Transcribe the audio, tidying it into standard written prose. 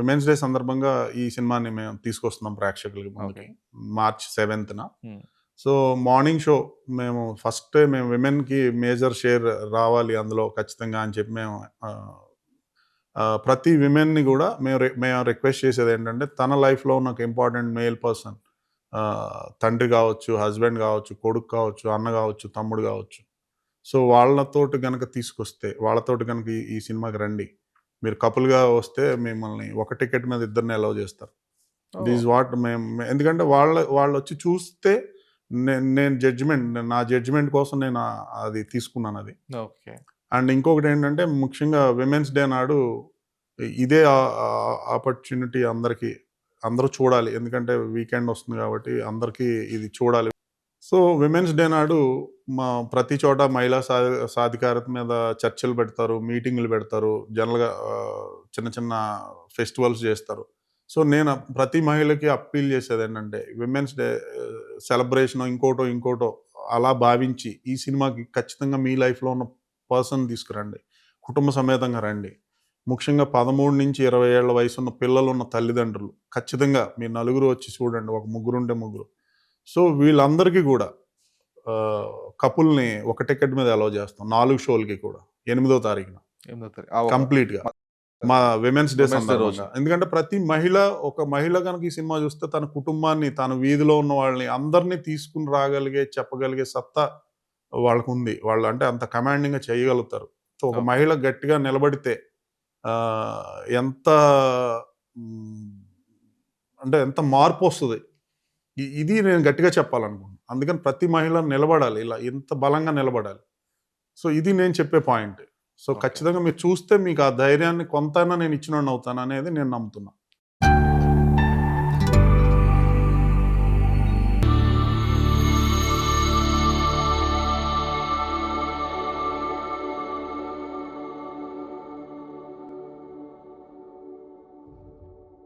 Women's day సందర్భంగా ఈ సినిమాని మేము తీసుకొస్తున్నాం ప్రేక్షకులకి ముందుకి. ఓకే. మార్చ్ 7న. హ్మ్. సో, మార్నింగ్ షో మేము ఫస్టే మేము విమెన్‌కి మేజర్ షేర్ రావాలి అందులో ఖచ్చితంగా అని చెప్పి మేము ఆహ్, ప్రతి విమెన్‌ని గూడా మేము రిక్వెస్ట్ చేసేదేంటంటే, తన లైఫ్‌లో ఉన్న ఒక ఇంపార్టెంట్ మేల్ పర్సన్ తండ్రి గావచ్చు, హస్బెండ్ గావచ్చు, కొడుకు కావచ్చు, అన్న గావచ్చు, తమ్ముడు గావచ్చు. సో, వాళ్ళతోటి గనక తీసుకొస్తే, వాళ్ళతోటి గనక ఈ సినిమాకి రండి. మీరు కపుల్‌గా వస్తే మిమ్మల్ని ఒక టికెట్ మీద ఇద్దరిని అలౌ చేస్తారు. This oh! ఈజ్ వాట్ ఎందుకంటే వాళ్ళొచ్చి చూస్తే నేను నా జడ్జ్‌మెంట్ కోసం నేను అది తీసుకున్నానది. ఓకే. అండ్ ఇంకొకటేంటంటే ముఖ్యంగా విమెన్స్ డే నాడు ఇదే ఆపర్చునిటీ అందరూ చూడాలి. ఎందుకంటే వీకెండ్ వస్తుంది కాబట్టి అందరికీ ఇది చూడాలి. సో, విమెన్స్ డే నాడు ప్రతి చోట మహిళా సాధికారత మీద చర్చలు పెడతారు, మీటింగులు పెడతారు. జనరల్‌గా చిన్న చిన్న ఫెస్టివల్స్ జేస్తారు. సో, నేను ప్రతి మహిళకి అప్పీల్ చేసేదేంటంటే, విమెన్స్ డే సెలబ్రేషనో, ఇంకోటో అలా భావించి, ఈ సినిమాకి ఖచ్చితంగా మీ లైఫ్‌లో ఉన్న పర్సన్ తీసుకురండి. కుటుంబ సమేతంగా రండి. ముఖ్యంగా 13-20 ఏళ్ల వయసున్న పిల్లలున్న తల్లిదండ్రులు ఖచ్చితంగా మీరు నలుగురు వచ్చి చూడండి. ఒక ముగ్గురుంటే ముగ్గురు. సో, వీళ్ళందరికీ గూడా ఆహ్, కపుల్‌ని ఒక టికెట్ మీద అలౌ చేస్తాం. 4 షోలకి కూడా. 8దో తారీఖున. 8వ తారీఖు. ఆ! ఒక కంప్లీట్‌గా. మ మా విమెన్స్ డే ఉమెన్స్ డే సందర్భంగా. రోజున. ఎందుకంటే ప్రతి ఒక మహిళ గనక ఈ సినిమా చూస్తే తన కుటుంబాన్ని, తన వీధిలో ఉన్న వాళ్ళని అందరిని తీసుకొని రాగలిగే, చెప్పగలిగే సత్తా వాళ్ళకుంది. వాళ్ళు అంటే అంత కమాండింగ్‌గా చేయగలుగుతారు. సో, ఒక ఓకే. మహిళ గట్టిగా నిలబడితే ఎంత హ్మ్, అంటే ఎంత మార్పొస్తది. ఇది నేను గట్టిగా చెప్పాలనుకుంటున్నాను. అందుకని ప్రతి మహిళ నిలబడాలి. ఇలా ఇంత బలంగా నిలబడాలి. సో, ఇది నేను చెప్పే పాయింట్. So, okay. ఖచ్చితంగా మీరు చూస్తే మీకు ఆ ధైర్యాన్ని కొంతైనా నేను ఇచ్చినోడిని అవుతాననేది నేను నమ్ముతున్నా.